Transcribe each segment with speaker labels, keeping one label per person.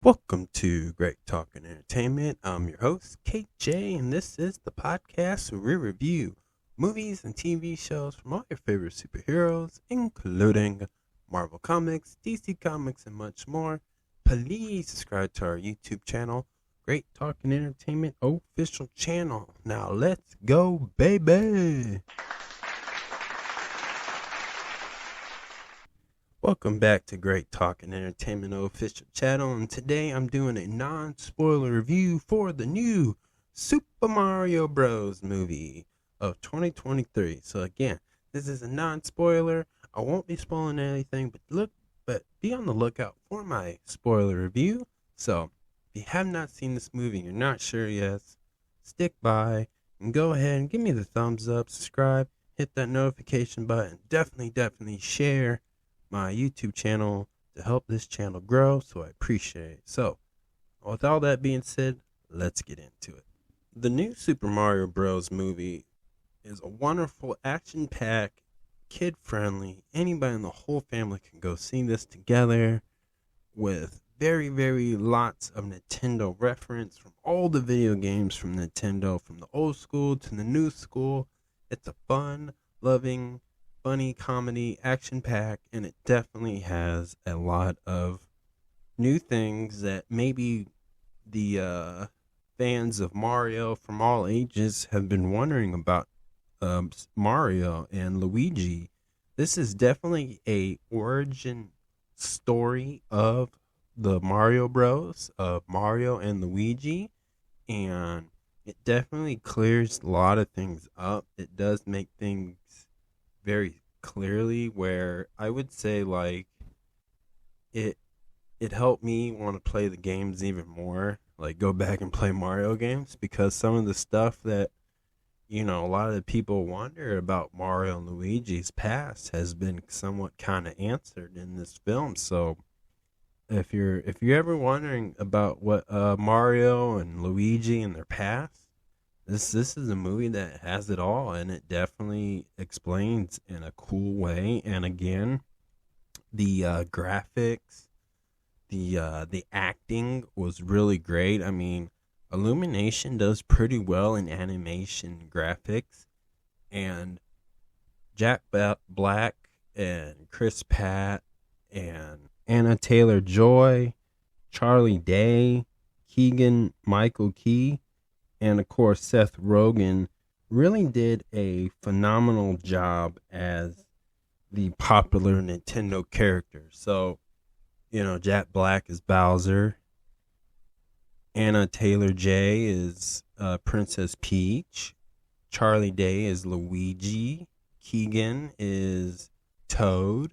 Speaker 1: Welcome to Great Talking Entertainment. I'm your host, KJ, and this is the podcast where we review movies and TV shows from all your favorite superheroes, including Marvel Comics, DC Comics, and much more. Please subscribe to our YouTube channel, Great Talking Entertainment official channel. Now let's go, baby! Welcome back to Great Talk and Entertainment official channel, and today I'm doing a non-spoiler review for the new Super Mario Bros. Movie of 2023. So again, this is a non-spoiler. I won't be spoiling anything, but be on the lookout for my spoiler review. So if you have not seen this movie and you're not sure yet, stick by and go ahead and give me the thumbs up, subscribe, hit that notification button, definitely share my YouTube channel to help this channel grow, so I appreciate it. So, with all that being said, let's get into it. The new Super Mario Bros. Movie is a wonderful, action-packed, kid-friendly. Anybody in the whole family can go see this together with very lots of Nintendo reference from all the video games from Nintendo, from the old school to the new school. It's a fun, loving, funny comedy, action pack, and it definitely has a lot of new things that maybe the fans of Mario from all ages have been wondering about. Mario and Luigi. This is definitely a origin story of the Mario Bros. Of Mario and Luigi, and it definitely clears a lot of things up. It does make things very clearly where I would say like it it helped me want to play the games even more, like go back and play Mario games, because some of the stuff that a lot of the people wonder about Mario and Luigi's past has been somewhat kind of answered in this film. So if you're ever wondering about what Mario and Luigi and their past, this is a movie that has it all, and it definitely explains in a cool way. And again, the graphics, the acting was really great. I mean, Illumination does pretty well in animation graphics, and Black and Chris Pratt and Anna Taylor Joy, Charlie Day, Keegan Michael Key, and of course Seth Rogen really did a phenomenal job as the popular Nintendo characters. So, Jack Black is Bowser, Anna Taylor Joy is Princess Peach, Charlie Day is Luigi, Keegan is Toad,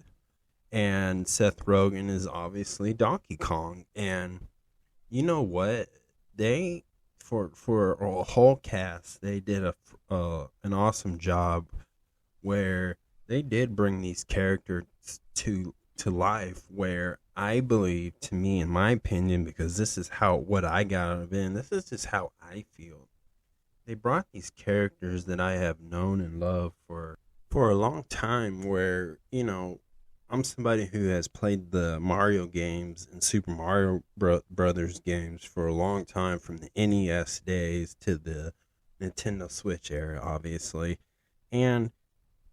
Speaker 1: and Seth Rogen is obviously Donkey Kong. And you know what? They for a whole cast, they did an awesome job where they did bring these characters to life. Where I believe, to me, in my opinion, because this is what I got out of it, and this is just how I feel. They brought these characters that I have known and loved for a long time. Where I'm somebody who has played the Mario games and Super Mario Brothers games for a long time, from the NES days to the Nintendo Switch era, obviously. And,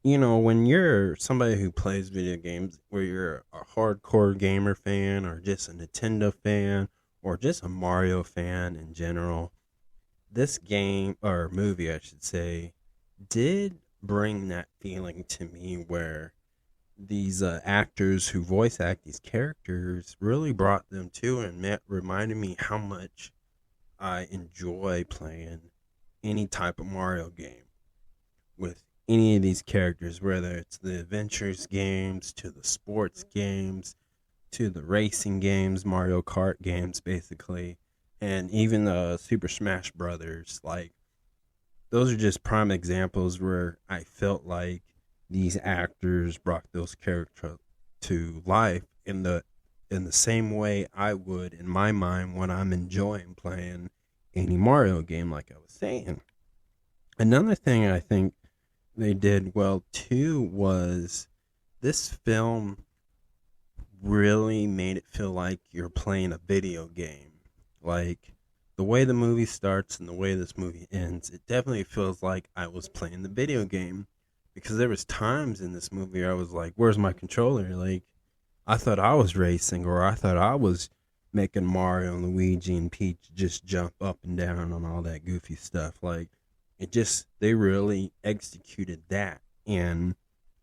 Speaker 1: when you're somebody who plays video games, where you're a hardcore gamer fan, or just a Nintendo fan, or just a Mario fan in general, this game, or movie, I should say, did bring that feeling to me where these actors who voice act these characters really brought them to, and reminded me how much I enjoy playing any type of Mario game with any of these characters, whether it's the adventures games to the sports games to the racing games, Mario Kart games, basically, and even the Super Smash Brothers. Like, those are just prime examples where I felt like these actors brought those characters to life in the same way I would in my mind when I'm enjoying playing any Mario game, like I was saying. Another thing I think they did well too was this film really made it feel like you're playing a video game. Like the way the movie starts and the way this movie ends, it definitely feels like I was playing the video game, because there was times in this movie I was like, "Where's my controller?" Like I thought I was racing, or I thought I was making Mario and Luigi and Peach just jump up and down on all that goofy stuff. Like they really executed that. And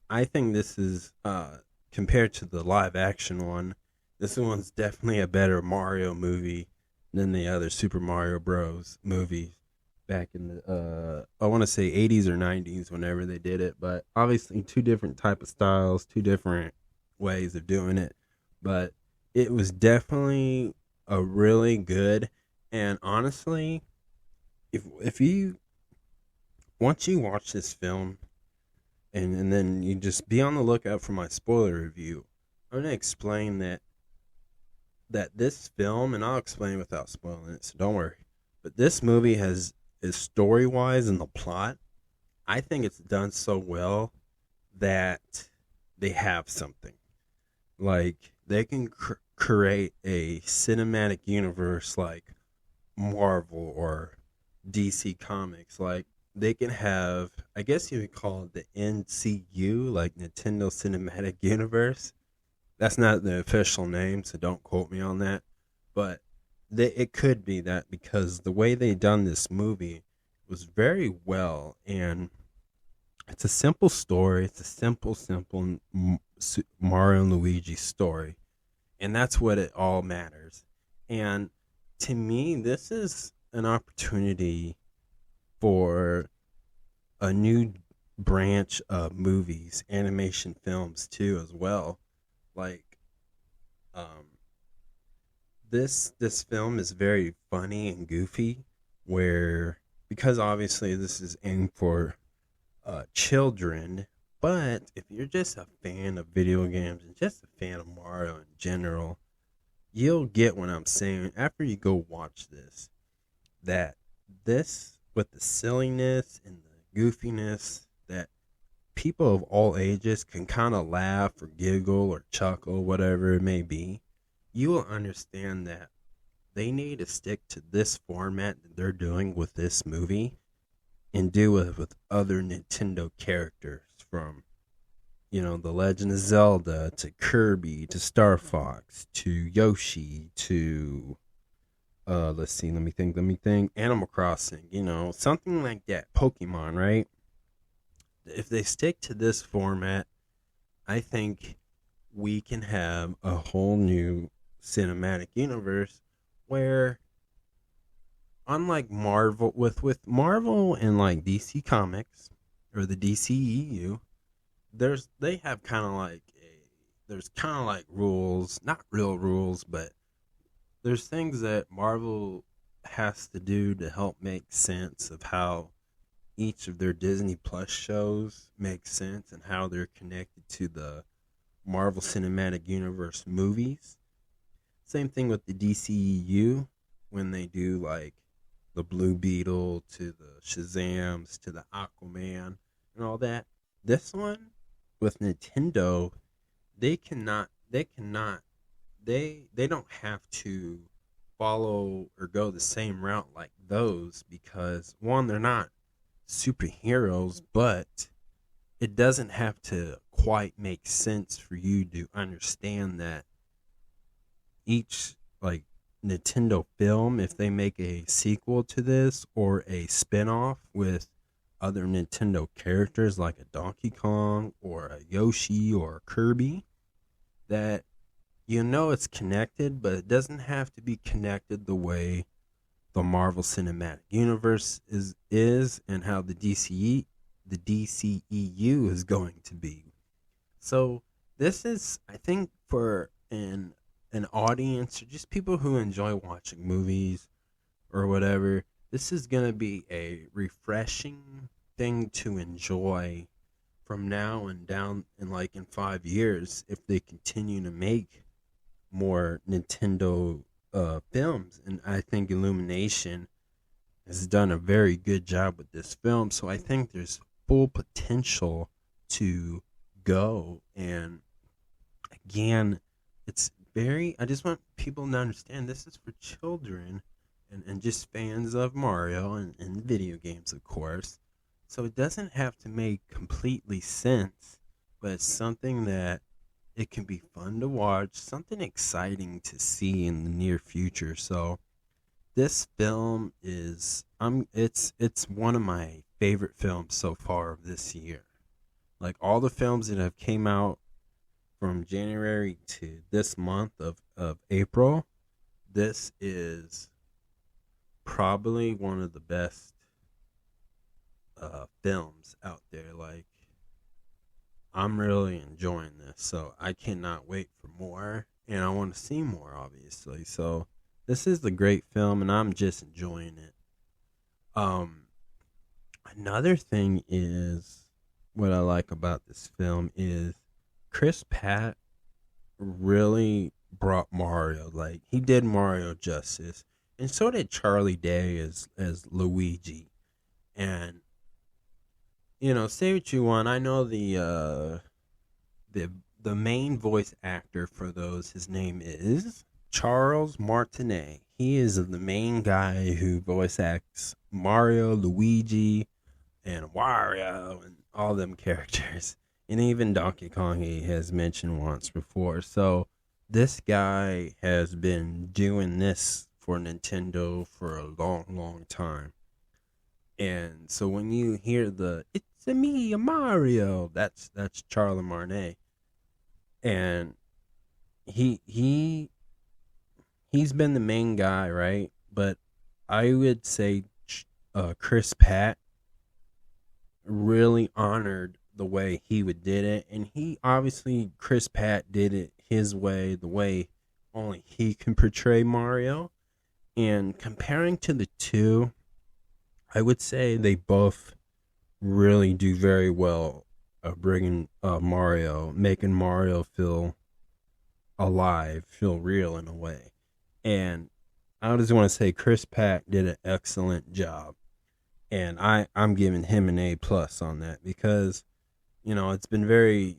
Speaker 1: I think this is, compared to the live action one, this one's definitely a better Mario movie than the other Super Mario Bros. Movies back in the, I want to say 80s or 90s, whenever they did it. But obviously, two different type of styles, two different ways of doing it. But it was definitely a really good, and honestly, if you once you watch this film, and then you just be on the lookout for my spoiler review. I'm gonna explain that this film, and I'll explain without spoiling it, so don't worry. But this movie is story wise and the plot, I think it's done so well that they have something. Like they can create a cinematic universe like Marvel or DC Comics. Like they can have, I guess you would call it the NCU, like Nintendo Cinematic Universe. That's not the official name, so don't quote me on that. But it could be that, because the way they done this movie was very well, and it's a simple story. It's a simple Mario and Luigi story, and that's what it all matters. And to me, this is an opportunity for a new branch of movies, animation films too, as well. Like, this film is very funny and goofy, where, because obviously this is aimed for children, but if you're just a fan of video games and just a fan of Mario in general, you'll get what I'm saying after you go watch this. That this, with the silliness and the goofiness, that people of all ages can kind of laugh or giggle or chuckle, whatever it may be, you will understand that they need to stick to this format that they're doing with this movie, and do it with other Nintendo characters, from, The Legend of Zelda to Kirby to Star Fox to Yoshi to, let's see, let me think, Animal Crossing, something like that, Pokemon, right? If they stick to this format, I think we can have a whole new cinematic universe where, unlike Marvel, with Marvel and like DC Comics or the DCEU, they have kind of like there's kind of like rules, not real rules, but there's things that Marvel has to do to help make sense of how each of their Disney Plus shows make sense, and how they're connected to the Marvel Cinematic Universe movies. Same thing with the DCEU, when they do like the Blue Beetle to the Shazams to the Aquaman and all that. This one with Nintendo, they don't have to follow or go the same route like those, because one, they're not superheroes, but it doesn't have to quite make sense for you to understand that each, like, Nintendo film, if they make a sequel to this or a spin-off with other Nintendo characters like a Donkey Kong or a Yoshi or a Kirby, that it's connected, but it doesn't have to be connected the way the Marvel Cinematic Universe is, and how the DCEU is going to be. So this is, I think, for an audience, or just people who enjoy watching movies or whatever, this is going to be a refreshing thing to enjoy from now and down, in like in 5 years, if they continue to make more Nintendo films. And I think Illumination has done a very good job with this film, so I think there's full potential to go. And again, it's very, I just want people to understand this is for children and just fans of Mario and video games, of course. So it doesn't have to make completely sense, but it's something that it can be fun to watch, something exciting to see in the near future. So this film is it's one of my favorite films so far of this year. Like all the films that have came out from January to this month of April, this is probably one of the best films out there. Like I'm really enjoying this, so I cannot wait for more, and I want to see more, obviously. So this is a great film, and I'm just enjoying it. Um, Another thing is what I like about this film is Chris Pratt really brought Mario. Like he did Mario justice, and so did Charlie Day as Luigi. And say what you want. I know the the main voice actor for those. His name is Charles Martinet. He is the main guy who voice acts Mario, Luigi, and Wario, and all them characters. And even Donkey Kong he has mentioned once before. So this guy has been doing this for Nintendo for a long, long time. And so when you hear the "It's a me, a Mario," that's Charlie Martinet, and he's been the main guy, right? But I would say Chris Pratt really honored the way he would did it, and he obviously Chris Pratt did it his way, the way only he can portray Mario. And comparing to the two, I would say they both really do very well bringing Mario, making Mario feel alive, feel real in a way. And I just want to say Chris Pratt did an excellent job, and I'm giving him an A+ on that because it's been very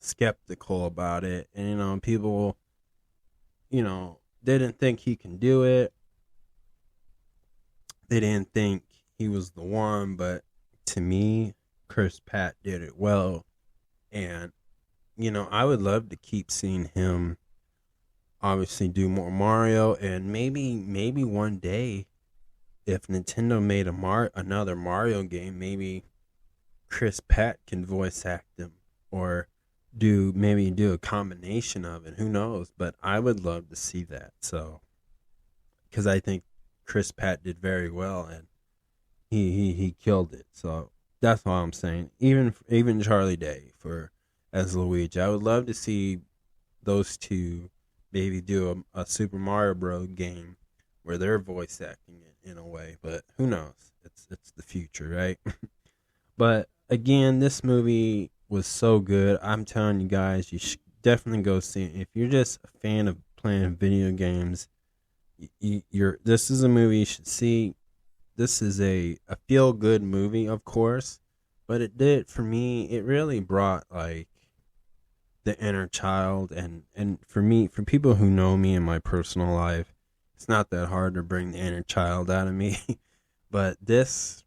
Speaker 1: skeptical about it, and people didn't think he can do it. They didn't think he was the one, but to me, Chris Pratt did it well, and I would love to keep seeing him obviously do more Mario, and maybe one day if Nintendo made another Mario game, maybe Chris Pratt can voice act him or do a combination of it. Who knows? But I would love to see that. So because I think Chris Pratt did very well and he killed it. So that's all I'm saying. Even Charlie Day for as Luigi, I would love to see those two maybe do a Super Mario Bros. Game where they're voice acting it in a way. But who knows? It's the future, right? But again, this movie was so good. I'm telling you guys, you should definitely go see it. If you're just a fan of playing video games, this is a movie you should see. This is a feel good movie, of course, but it did for me. It really brought like the inner child, and for me, for people who know me in my personal life, it's not that hard to bring the inner child out of me. But this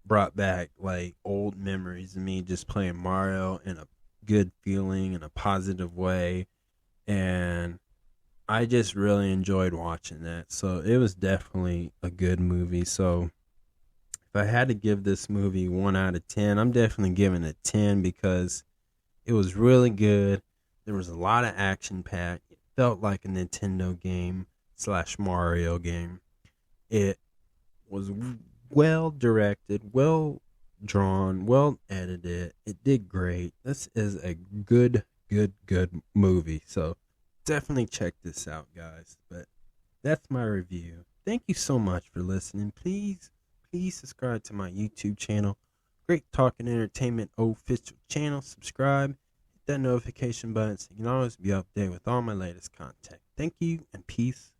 Speaker 1: brought back like old memories of me just playing Mario in a good feeling in a positive way, and I just really enjoyed watching that. So it was definitely a good movie. So if I had to give this movie 1 out of 10, I'm definitely giving it 10 because it was really good. There was a lot of action packed. It felt like a Nintendo game slash Mario game. It was well directed, well drawn, well edited. It did great. This is a good movie. So definitely check this out, guys. But that's my review. Thank you so much for listening. Please subscribe to my YouTube channel, Great Talking Entertainment official channel. Subscribe, hit that notification button so you can always be updated with all my latest content. Thank you and peace